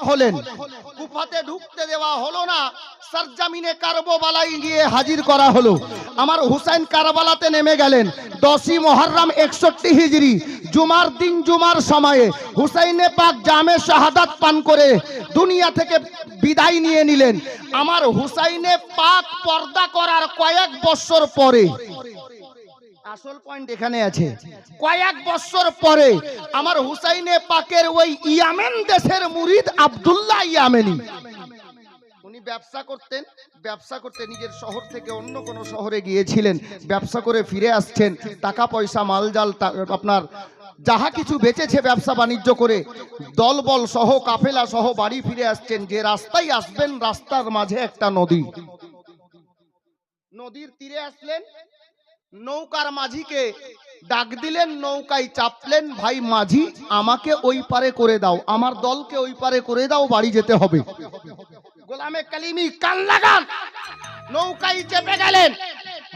হলেন, কুফাতে ঢুকতে দেওয়া হলো না, সরজমিনে কারবালায় গিয়ে হাজির করা হলো। আমার হুসাইন কারবালাতে নেমে গেলেন 10ই মুহররম 61 হিজরি জুমার দিন, জুমার সময়ে হুসাইনে পাক জামে শাহাদাত পান করে দুনিয়া থেকে বিদায় নিয়ে নিলেন। আমার হুসাইনে পাক পর্দা করার কয়েক বছর পরে, আসল পয়েন্ট এখানে আছে, কয়েক বছর পরে আমার হুসাইনে পাকের ওই ইয়ামেন দেশের মুরিদ আব্দুল্লাহ ইয়ামেনি, উনি ব্যবসা করতেন, ব্যবসা করতে নিজের শহর থেকে অন্য কোন শহরে গিয়েছিলেন, ব্যবসা করে ফিরে আসছেন, টাকা পয়সা মালজাল আপনার যাহা কিছু বেচেছে ব্যবসা বাণিজ্য করে দলবল সহ কাফেলা সহ বাড়ি ফিরে আসছেন। যে রাস্তায় আসবেন রাস্তার মাঝে একটা নদী, নদীর তীরে আসলেন, নৌকার মাঝিকে ডাক দিলেন, নৌকায় চাপলেন, ভাই মাঝি আমাকে ওই পারে করে দাও, আমার দলকে ওই পারে করে দাও, বাড়ি যেতে হবে। গোলামে কালিমি কান লাগান, নৌকায় চেপে গেলেন,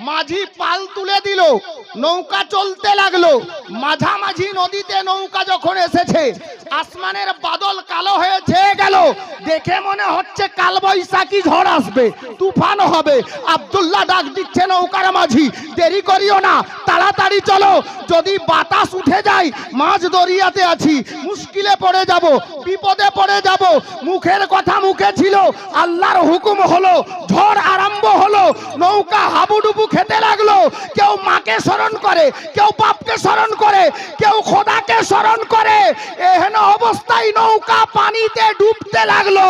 মাঝি পাল তুলে দিল, নৌকা চলতে লাগলো। মাঝামাঝি নদীতে নৌকা যখন এসেছে, আসমানের বাদল কালো হয়ে ছেয়ে গেল, দেখে মনে হচ্ছে কালবৈশাখী ঝড় আসবে, তুফান হবে। আব্দুল্লাহ ডাক দিচ্ছে নৌকার মাঝি, দেরি করিও না, তাড়াতাড়ি চলো, যদি বাতাস উঠে যায় মাঝ দরিয়াতে আছি, মুশকিলে পড়ে যাব, বিপদে পড়ে যাব। মুখের কথা মুখে ছিল, আল্লাহর হুকুম হলো, ঝড় আরম্ভ হলো, নৌকা হাবুডুবু খেতে লাগলো। কেউ মাকে স্মরণ করে, কেউ বাপকে স্মরণ করে, কেউ খোদাকে স্মরণ করে, এহেন অবস্থায় নৌকা পানিতে ডুবতে লাগলো।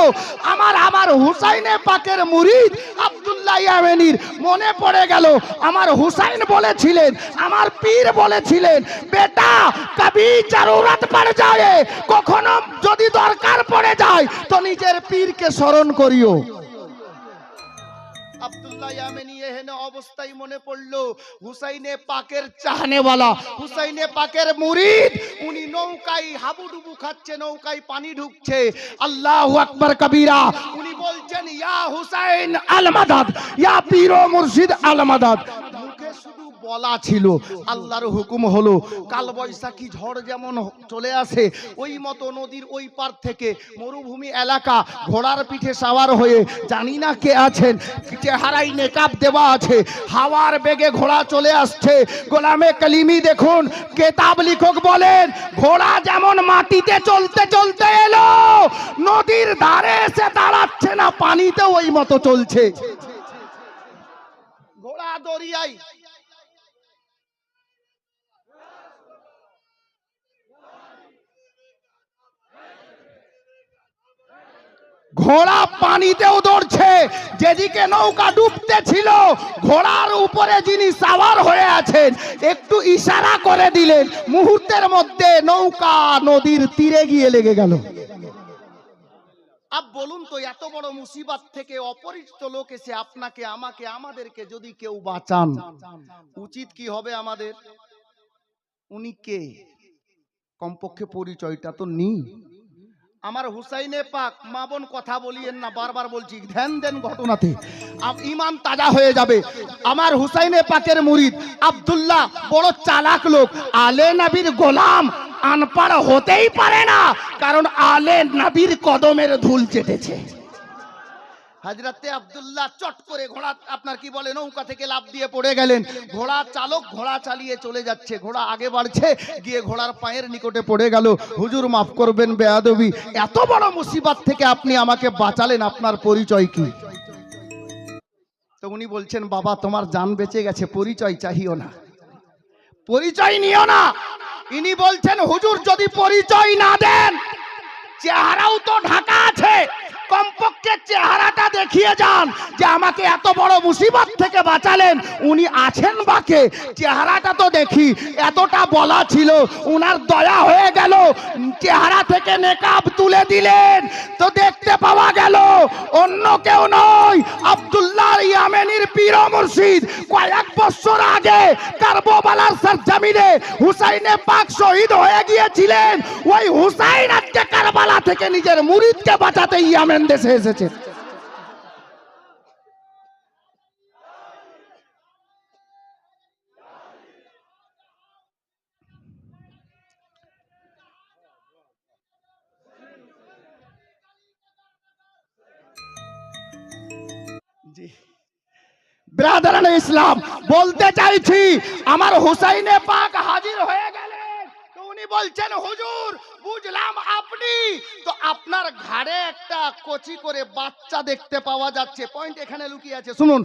আমার হুসাইনে পাকের মুরিদ আব্দুল্লাহ ইয়ামেনির মনে পড়ে গেল, আমার হুসাইন বলেছিলেন, আমার পীর বলেছিলেন, বেটা কবি জরুরত পড় যায়, কখনো যদি দরকার পড়ে যায় তো নিজের পীরকে স্মরণ করিও। আব্দুল্লাহ ইয়ামেনি এহেন অবস্থায় মনে পড়লো হুসাইনে পাকের চাহনেওয়ালা, হুসাইনে পাকের মুরিদ, উনি নৌকায় হাবুডুবু খাচ্ছে, নৌকায় পানি ঢুকছে, আল্লাহু আকবার কবীরা, উনি বলছেন ইয়া হুসাইন আল মাদাদ, ইয়া পীর ও মুর্শিদ আল মাদাদ। মুখে শুধু বলা ছিল, আল্লাহর হুকুম হলো। কালবৈশাখী ঝড় যেমন চলে আসে, ওই মতো নদীর ওই পার থেকে মরুভূমি এলাকা, ঘোড়ার পিঠে সাওয়ার হয়ে, জানি না কে আছেন, চেহারায় নেকাব দেওয়া আছে, হাওয়ার বেগে ঘোড়া চলে আসছে। গোলামে কালিমি দেখুন, কেতাব লেখক বলেন, ঘোড়া যেমন মাটিতে চলতে চলতে এলো, নদীর ধারে এসে দাঁড়াচ্ছে না, পানিতে ওই মতো চলছে। ঘোড়া দরিয়ায়, ঘোড়া পানিতেও দৌড়ছে, যেদিকে নৌকা ডুবতে ছিল ঘোড়ার উপরে যিনি সাওয়ার হয়ে আছেন একটু ইশারা করে দিলেন, মুহূর্তের মধ্যে নৌকা নদীর তীরে গিয়ে লেগে গেল। আপ বলুন তো, এত বড় মুসিবত থেকে অপরিচিত লোক এসে আপনাকে আমাকে আমাদেরকে যদি কেউ বাঁচান, উচিত কি হবে আমাদের? উনি কে? কমপক্ষে পরিচয়টা তো নেই। আমার হুসাইনে পাক, মা বোন কথা বলিয়েন না, বারবার বলছি, ধ্যান দেন ঘটনাতে, ইমান তাজা হয়ে যাবে। আমার হুসাইনে পাকের মুরিদ আব্দুল্লাহ বড় চালাক লোক, আলে নবীর গোলাম আনপাড় হতেই পারে না, কারণ আলে নবীর কদমের ধুল চেটেছে। হযরতে আব্দুল্লাহ চট করে ঘোড়া, আপনার কি বলে, নৌকা থেকে লাফ দিয়ে পড়ে গেলেন। ঘোড়া চালক ঘোড়া চালিয়ে চলে যাচ্ছে, ঘোড়া আগে বাড়ছে, গিয়ে ঘোড়ার পায়ের নিকটে পড়ে গেল। হুজুর মাফ করবেন বেয়াদবি, এত বড় মুসিবত থেকে আপনি আমাকে বাঁচালেন, আপনার পরিচয় কি? তো উনি বলছেন, বাবা তোমার জান বেঁচে গেছে, পরিচয় চাহিও না, পরিচয় নিও না। ইনি বলছেন, হুজুর যদি পরিচয় না দেন, চেহারাও তো ঢাকা আছে, কমপক্ষে চেহারাটা দেখিয়ে যান যে আমাকে এত বড় মুসিবত থেকে বাঁচালেন, উনি আছেন বাকে, চেহারাটা তো দেখি। এতটা বলা ছিল, উনার দয়া হয়ে গেল, চেহারা থেকে নেকাব তুলে দিলেন, তো দেখতে পাওয়া গেল অন্য কেউ নয়, আব্দুল্লাহ ইয়ামেনির পীর ও মুর্শিদ। কয়েক বছর আগে কারবালার সরজমিনে হুসাইনে পাক শহীদ হয়ে গিয়েছিলেন, ওই হুসাইন আজকে কারবালা থেকে নিজের মুরিদকে বাঁচাতে ইয়ামেন দেশে এসেছে। জি ব্রাদারানে ইসলাম, বলতে চাইছি আমার হুসাইনে পাক হাজির হয়ে গেলেন। তো উনি বলছেন হুজুর বুঝলাম আপনি তো আপনার ঘাড়ে একটা কচি করে বাচ্চা দেখতে পাওয়া যাচ্ছে। পয়েন্ট এখানে লুকিয়ে আছে, শুনুন।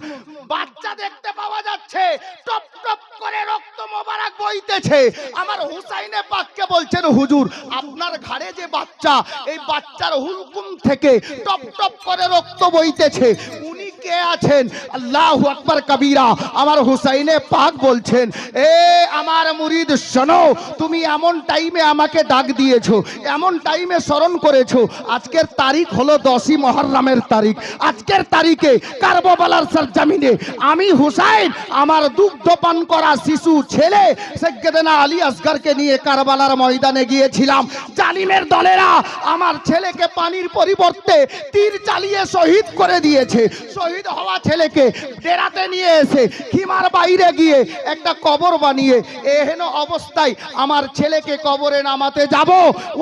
বাচ্চা দেখতে পাওয়া যাচ্ছে, টপ টপ করে রক্ত মোবারক বইতেছে। আমার হুসাইনে পাককে বলছেন হুজুর আপনার ঘাড়ে যে বাচ্চা, এই বাচ্চার হুলকুম থেকে টপ টপ করে রক্ত বইতেছে, উনি কে আছেন? আল্লাহু আকবার কবীরা। আমার হুসাইনে পাক বলছেন এ আমার মুরিদ শোনো, তুমি এমন টাইমে আমাকে ডাক দিয়েছো, এমন টাইমে স্মরণ করেছো। আজকের তারিখ হলো 10ই মুহররমের তারিখ। আজকের তারিখে কারবালার সরজমিনে আমি হুসাইন আমার দুগ্ধ পান করা শিশু ছেলে সাইয়্যিদানা আলী আসগরকে নিয়ে কারবালার ময়দানে গিয়েছিলাম। জালিমের দলেরা আমার ছেলেকে পানির পরিবর্তে তীর চালিয়ে শহীদ করে দিয়েছে। শহীদ হওয়া ছেলেকে ডেরাতে নিয়ে এসে খিমার বাইরে গিয়ে একটা কবর বানিয়ে এহেন অবস্থায় আমার ছেলেকে কবরে নামাতে যাব।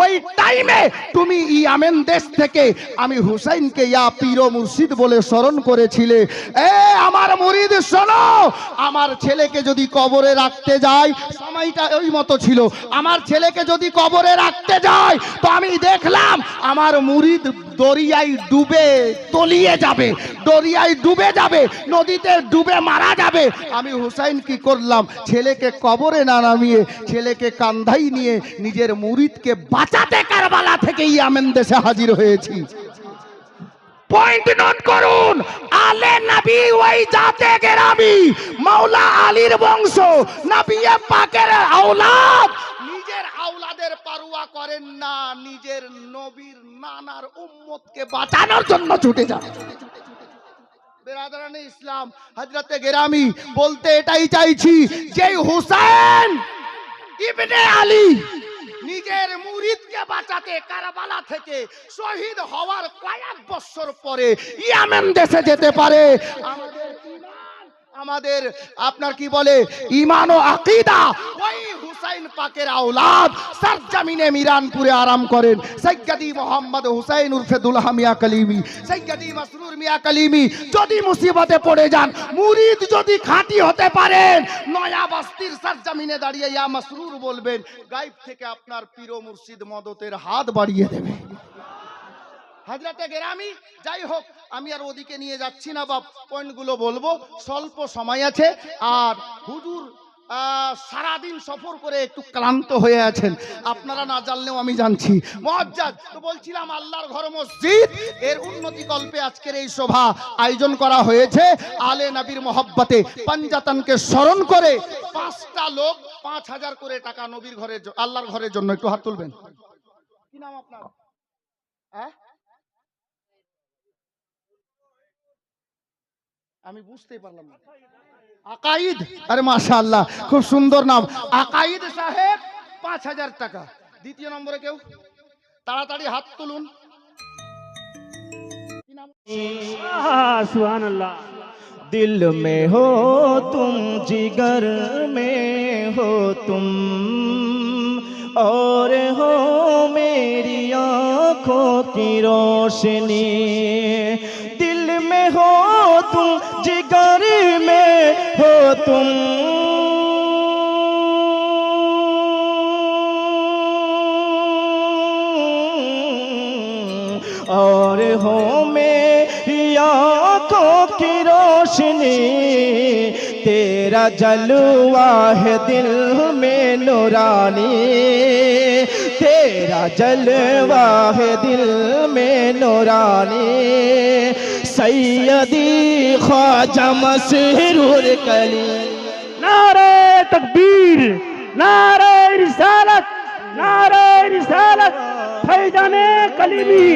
ওই টাইমে তুমি ইয়ামেন দেশ থেকে আমি হুসাইনকে ইয়া পীর ও মুর্শিদ বলে স্মরণ করেছিলে। এ আমার মুরিদ শোনো, আমার ছেলেকে যদি কবরে রাখতে যাই, সময়টা ওই মতো ছিল, আমার ছেলেকে যদি কবরে রাখতে যাই তো আমি দেখলাম আমার মুরিদ দরিয়ায় ডুবে তলিয়ে যাবে, দরিয়ায় ডুবে যাবে, নদীতে ডুবে মারা যাবে। আমি হুসাইন কি করলাম? ছেলেকে কবরে না নামিয়ে ছেলেকে কান্ধাই নিয়ে নিজের মুরিদকে বাঁচাতে কারবালা থেকে ইয়ামেন দেশে হাজির হয়েছি। পয়েন্ট নোট করুন, আলে নবী ওই জাতে গেরামি, মাওলা আলীর বংশ, নবী পাকের আওলাদ। নিজের আওলাদের পারোয়া করেন না, নিজের নবীর নানার উম্মতকে বাঁচানোর জন্য ছুটে যান। বেরাদারানে ইসলাম, হযরতে গেরামি, বলতে এটাই চাইছি যে হুসাইন ইবনে আলী নিজের মুরিদকে বাঁচাতে কারবালা থেকে শহীদ হওয়ার কয়েক বছর পরে ইয়ামেন দেশে যেতে পারে। আমাদের ঈমান, আমাদের আপনার কি বলে ঈমান ও আকীদা ওই হুসাইন পাকের আওলাদ সরজমিনে মিরানপুরে আরাম করেন। সৈয়দি মোহাম্মদ হুসাইন উরফে দুলহা মিয়া কলিমি, সৈয়দি মাসরুর মিয়া কলিমি যদি মুসিবতে পড়ে যান, মুরিদ যদি খাঁটি হতে পারেন, নয়া বস্তির সরজমিনে দাঁড়িয়ে ইয়া মাসরুর বলবেন, গায়েব থেকে আপনার পীর ও মুর্শিদ মদতের হাত বাড়িয়ে দেবে। হযরতে গেরামি, যাই হোক আমি আর ওদিকে নিয়ে যাচ্ছি না বাপ, পয়েন্টগুলো বলবো, স্বল্প সময় আছে। আর হুজুর সারাদিন সফর করে একটু ক্লান্ত হয়ে আছেন, আপনারা না জানলেও আমি জানছি। মুআজ্জাজ, তো বলছিলাম আল্লাহর ঘর মসজিদ এর উন্নতি কল্পে আজকের এই সভা আয়োজন করা হয়েছে। আলে নবীর মহব্বতে পঞ্জাতনকে স্মরণ করে 5টা লোক 5000 করে টাকা নবীর ঘরের আল্লাহর ঘরের জন্য, একটু হাত তুলবেন। কি নাম আপনার? আমি বুঝতেই পারলাম না। আকাইদ, আরে মাশাআল্লাহ, খুব সুন্দর নাম। আকাইদ সাহেব 5000 টাকা। দ্বিতীয় নম্বরে কেউ? তাড়াতাড়ি হাত তুলুন। কি নাম? सुभानअल्लाह। दिल में हो तुम, जिगर में हो तुम, और हो मेरी आँखों की रोशनी। दिल में हो तुम, जिगर में हो तुम, और हो मेरी आँखों की रोशनी। तेरा जलवा है दिल में नूरानी, तेरा जलवा है दिल में नूरानी। सैयदी ख्वाजा मसरूर कली। नारे तकबीर, नारे रिसालत, नारे रिसालत, फैजाने कलीमी,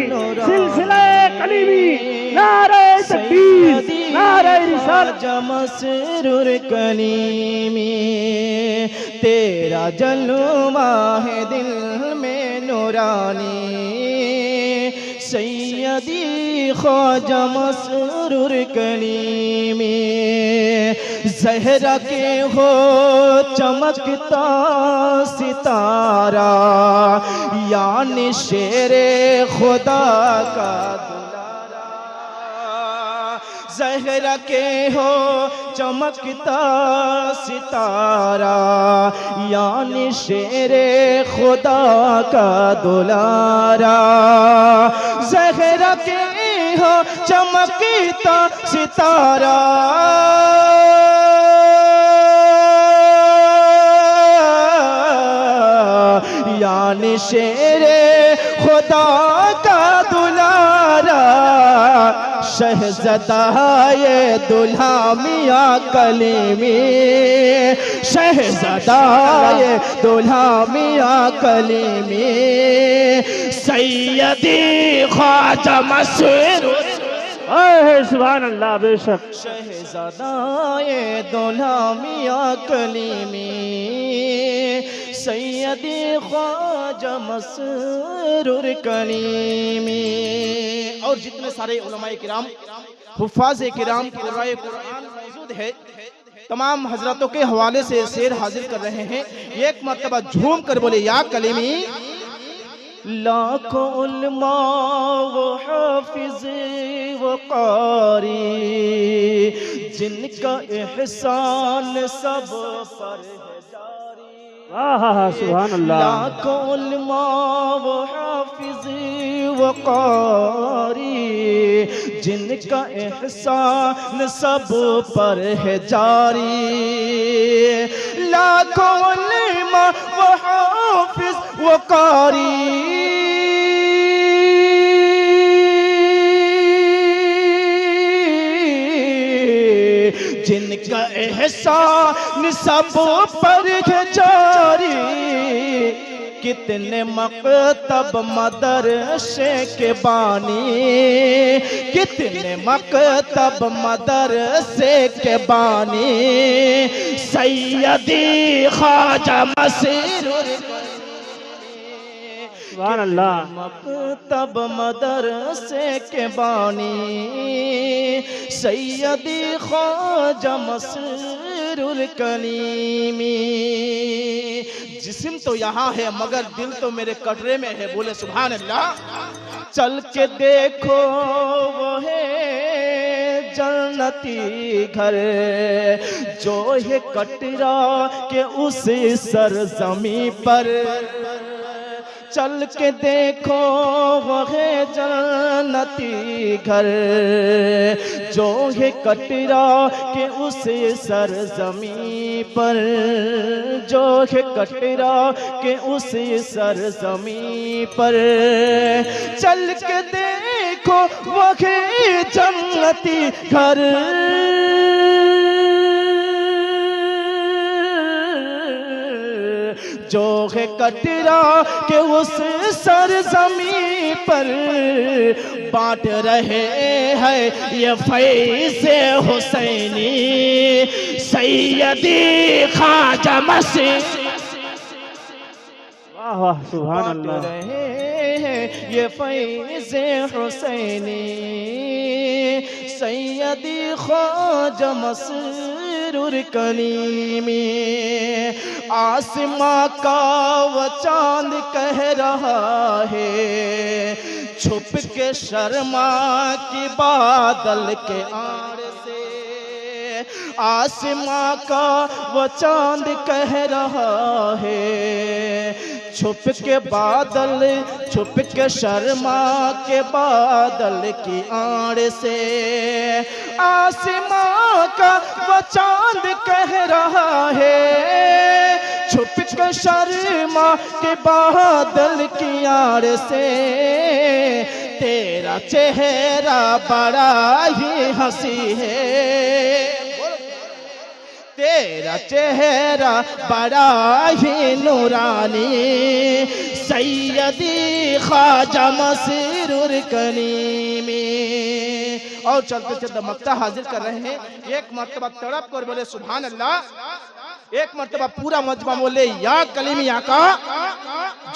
सिलसिला कलीमी, नारे तकबीर, नारे रिसालत। मसरूर कलीमी, तेरा जलवा है दिल में नूरानी। सैयदी ख्वाजा मसरूर कलीमी, ज़हरा के हो चमकता सितारा, यानी शेरे खुदा का दुलारा। ज़हरा के हो चमकता सितारा, यानी शेरे खुदा का दुलारा। ज़हरा के हो चमकता सितारा, यानी शेरे खुदा का दुलारा। शहज़ादा ये दुल्हा मियाँ कलीमी, शहज़ादा ये दुल्हा मियाँ कलीमी। सैयदी ख्वाजा मसरूर, सुभान अल्लाह, बेशक। शहज़ादा ये दुल्हा मियाँ कलीमी, सैयदी ख्वाजा मसरूर कलीमी। और जितने सारे उलमाए किराम, हुफ़ाज़े किराम की राय कुरान मौजूद है, तमाम हजरतों के हवाले से शेर हाजिर कर रहे हैं। एक मर्तबा झूम कर बोले या कलीमी। लाखों उलमा वो हाफिज़ वो कारी, जिनका एहसान सब पर है जारी। सुभान अल्लाह। लाखों उलमा वो हाफिज़ वो कारी, जिनका एहसान सब पर है जारी। लाखों उलमा वो हाफिज़ वो कारी, जिनका एहसान सब पर है जारी। कितने मकतब मदरसे के बानी, कितने मकतब मदरसे के बानी। सैयदी ख्वाजा मसरूर, सुभान अल्लाह। मकतब मदरसे के बानी, सैयदी ख्वाजा मसरूर कलीमी। जिस्म तो यहाँ है मगर दिल तो मेरे कटरे में है, बोले सुभान अल्लाह। चल के देखो वो है जन्नती घर, जो है कटरा के उस सरजमी पर। चल के देखो वो है जन्नती घर, जो है कटरा के उस सरजमी पर, जो है कटरा के उस सरजमी पर। चल के देखो वो है जन्नती घर, जो है कटरा के उस सरजमी पर। बांट रहे हैं ये फैज़े हुसैनी, सैयदी ख्वाजा मसीह। वाह सुभान अल्लाह। बांट रहे हैं ये फैज़े हुसैनी, सैयदी ख्वाजा मसरूर कलीमी। आसमां का वो चांद कह रहा है, छुप के शर्मा की बादल के आड़ से। आसमां का वो चांद कह रहा है, छुप के बादल, छुप के शर्मा के बादल की आड़ से। आसमां का वो चांद कह रहा है, छुप के शर्मा के बादल की आड़ से। तेरा चेहरा बड़ा ही हंसी है, तेरा चेहरा बड़ा ही नूरानी, सैयदी ख्वाजा मसरूर कलीमी। और चलते चलते मक्ता हाजिर कर रहे हैं। एक मर्तबा तड़प कर बोले सुभान अल्लाह, एक मर्तबा पूरा मजमा बोले या कलीमी आका।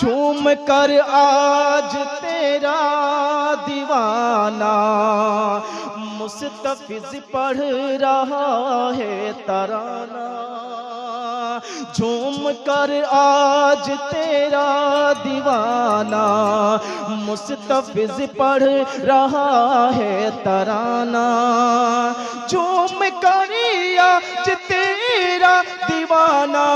झूम कर आज तेरा दीवाना, मुस्तफिज पढ़ रहा है तराना। झूम कर आज तेरा दीवाना मुस्तफिज पढ़ रहा है तराना। झूम कर आज तेरा दीवाना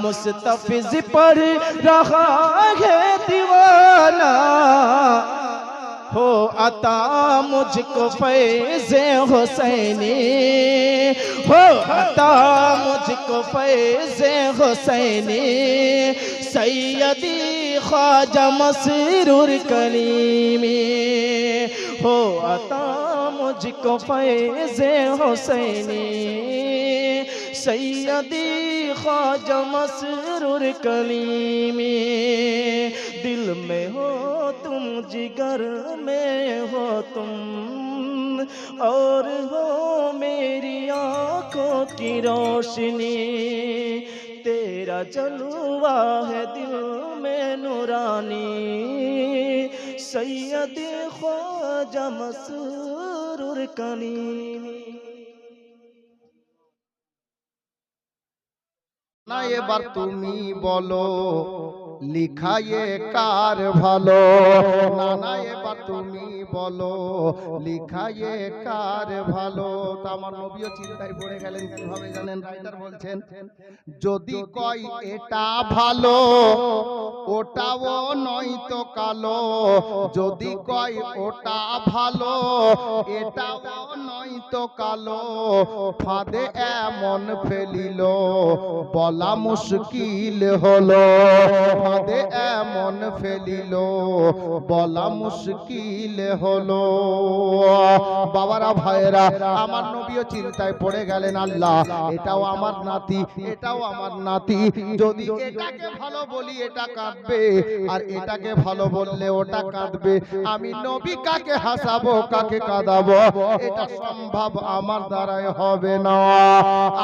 मुस्तफिज पढ़ रहा है दीवाना। हो अता मुझको फैज़े हुसैनी, हो अता मुझको फैज़े हुसैनी। सैयदी ख्वाजा मसरूर कलीमी, हो अता मुझको फैज़े हुसैनी। सैयदी ख्वाजा मसरूर कलीमी। दिल में हो तुम, जिगर में हो तुम, और हो मेरी आँखों की रोशनी। तेरा जलवा है दिल में नूरानी। सैयदी ख्वाजा मसरूर कलीमी। না এবার তুমি বলো লিখা এ কার ভালো, না না এবার তুমি বলো লিখা এ কার ভালো। তা আমার নবীও চিন্তায় পড়ে গেলেন, কিভাবে জানেন? রাইটার বলছেন, যদি কয় এটা ভালো ওটাও নয় তো কালো, যদি কয় ওটা ভালো এটাও নয় তো কালো, ফাঁদে এমন ফেলিল বলা মুশকিল হলো, ফাঁদে এমন ফেলিল বলা মুশকিল হলো। বাবারা ভাইয়েরা, আমার নবীও চিন্তায় পড়ে গেলেন, আল্লাহ এটাও আমার নাতি, এটাও আমার নাতি, যদি এটাকে ভালো বলি এটা কাঁদবে, আর এটাকে ভালো বললে ওটা কাঁদবে, আমি নবী কাকে হাসাবো কাকে কাঁদাবো? এটা সম্ভব আমার দ্বারাই হবে না।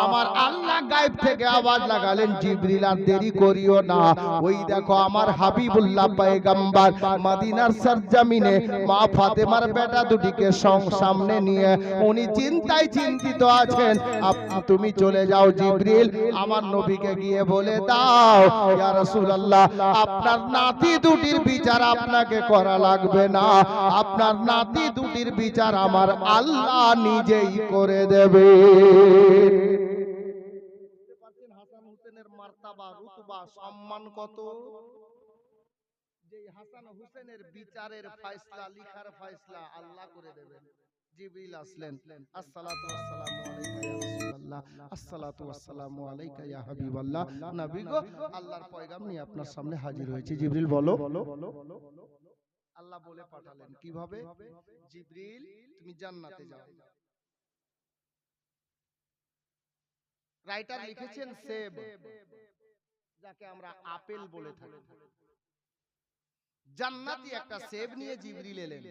আমার আল্লাহ গায়েব থেকে আওয়াজ লাগালেন, জিবরিল আর দেরি করিও না, ওই দেখো আমার হাবিবুল্লাহ পয়গম্বর মদিনার সরজমিনে মা ফাতেমার বেটা দুটিকে সামনে নিয়ে উনি চিন্তায় চিন্তিত আছেন। তুমি চলে যাও জিবরিল, আমার নবীকে গিয়ে বলে দাও, ইয়া রাসূলুল্লাহ আপনার নাতি দুটির বিচার আপনাকে করা লাগবে না, আপনার নাতি দুটির বিচার আমার আল্লাহ নিজেই করে দেবে। হাসান হুসেনের মার্তাবা, রুতবা, সম্মান কত, যে হাসান হুসেনের বিচারের ফয়সালা, লিখার ফয়সালা আল্লাহ করে দেবেন। জিবরিল আসলেন, আসসালাতু ওয়াসসালামু আলাইকা ইয়া রাসূলুল্লাহ, আসসালাতু ওয়াসসালামু আলাইকা ইয়া হাবিবাল্লাহ। নবী গো, আল্লাহর পয়গাম নিয়ে আপনার সামনে হাজির হয়েছে। জিবরিল বলো। আল্লাহ বলে পাঠালেন, কিভাবে? জিবরিল তুমি জান্নাতে যাও। রাইটার লিখেছেন সেব, যাকে আমরা আপেল বলে থাকি। জান্নাতি একটা সেব নিয়ে জিবরিল এলেন,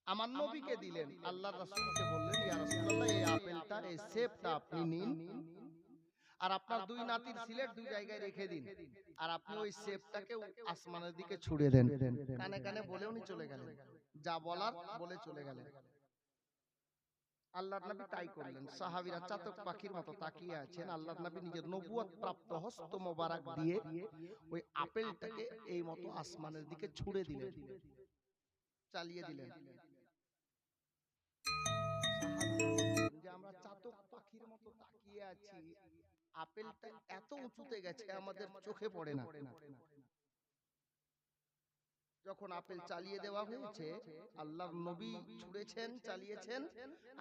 আমার নবীকে দিলেন। আল্লাহর রাসূলকে বললেন, ইয়া রাসূলুল্লাহ এই আপেলটা, এই সেবটা আপনি নিন, আর আপনার দুই নাতির সিলেট দুই জায়গায় রেখে দিন, আর আপনি ওই সেবটাকে আসমানের দিকে ছুড়ে দেন। কানে কানে বলে উনি চলে গেলেন, যা বলার বলে চলে গেলেন। আল্লাহর নবী তাই করলেন। সাহাবীরা চাতক পাখির মতো তাকিয়ে আছেন। আল্লাহর নবী নিজের নবুয়ত প্রাপ্ত হস্ত মোবারক দিয়ে ওই আপেলটাকে এই মতো আসমানের দিকে ছুড়ে দিলেন, চালিয়ে দিলেন। যে আমরা চাতক পাখির মতো তাকিয়ে আছি, আপেলটা এত উঁচুতে গেছে আমাদের চোখে পড়ে না। যখন আপেল চালিয়ে দেওয়া হয়েছে, আল্লাহর নবী ছুঁড়েছেন, চালিয়েছেন,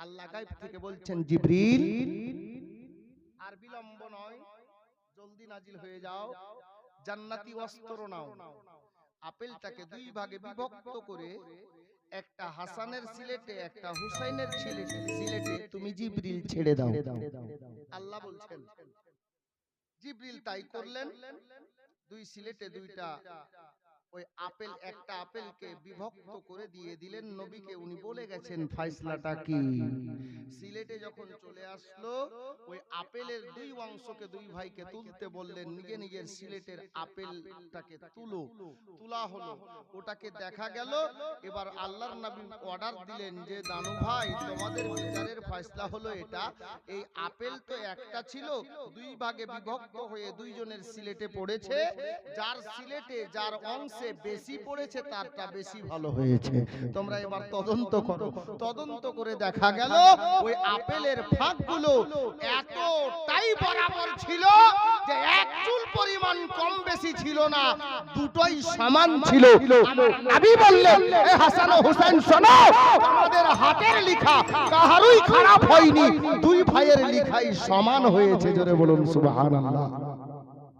আল্লাহ গায়েব থেকে বলছেন, জিবরিল আর বিলম্ব নয়, জলদি নাজিল হয়ে যাও, জান্নাতি অস্ত্র নাও, আপেলটাকে দুই ভাগে বিভক্ত করে একটা হাসানের সিলেটে একটা হুসাইনের সিলেটে তুমি জিবরিল ছেড়ে দাও। আল্লাহ বলছেন। জিবরিল তাই করলেন, দুই সিলেটে দুইটা ওই আপেল একটা আপেলকে বিভক্ত করে দিয়ে দিলেন নবীকে, উনি বলে গেছেন ফাইসলাটা কি। সিলেটে যখন চলে আসলো ওই আপেলের দুই অংশকে দুই ভাইকে তুলতে বললেন, নিজে নিজের সিলেটের আপেলটাকে তোলা হলো, ওটাকে দেখা গেল। এবার আল্লাহর নবী অর্ডার দিলেন যে দানু ভাই তোমাদের বিচারের ফয়সালা হলো এটা, এই আপেল তো একটা ছিল, দুই ভাগে বিভক্ত হয়ে দুইজনের সিলেটে পড়েছে, যার সিলেটে যার অংশে বেশি পড়েছে তারটা বেশি ভালো হয়েছে, তোমরা এবার তদন্ত করো। তদন্ত করে দেখা গেল ওই আপেলের ফাঁকগুলো এতটাই বরাবর ছিল যে এক চুল পরিমাণ কম বেশি ছিল না, দুটোই সমান ছিল। নবী বললেন এ হাসান ও হুসাইন শোনো, আমাদের হাতের লেখা কাহারই খারাপ হয়নি, দুই ভাইয়ের লেখাই সমান হয়েছে। জোরে বলুন সুবহানাল্লাহ।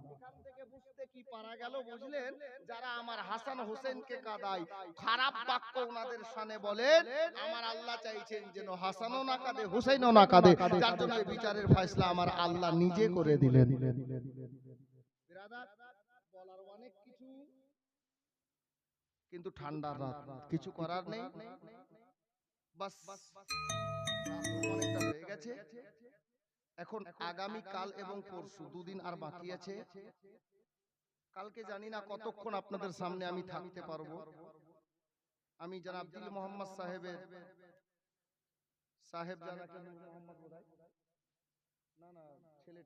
এখান থেকে বুঝতে কি পারা গেল বুঝলেন, যারা আমার হাসান হোসেনকে কাঁদায়, খারাপ বাক্য ওনাদের শানে বলেন, আমার আল্লাহ চাইছেন যেন হাসানও না কাঁদে হোসেনও না কাঁদে, যার জন্য এই বিচারের ফয়সালা আমার আল্লাহ নিজে করে দিলেন। বিরাদার, বলার অনেক কিছু, কিন্তু ঠান্ডা রাত, কিছু করার নেই। বাস অনেকটা হয়ে গেছে। এখন আগামী কাল এবং পরশু দুদিন আর বাকি আছে। কালকে জানি না কতক্ষণ আপনাদের সামনে আমি থাকতে পারবো। আমি জনাব দিল মোহাম্মদ সাহেবের সাহেব জানাকে মোহাম্মদ বোধহয়, না না ছেলেটা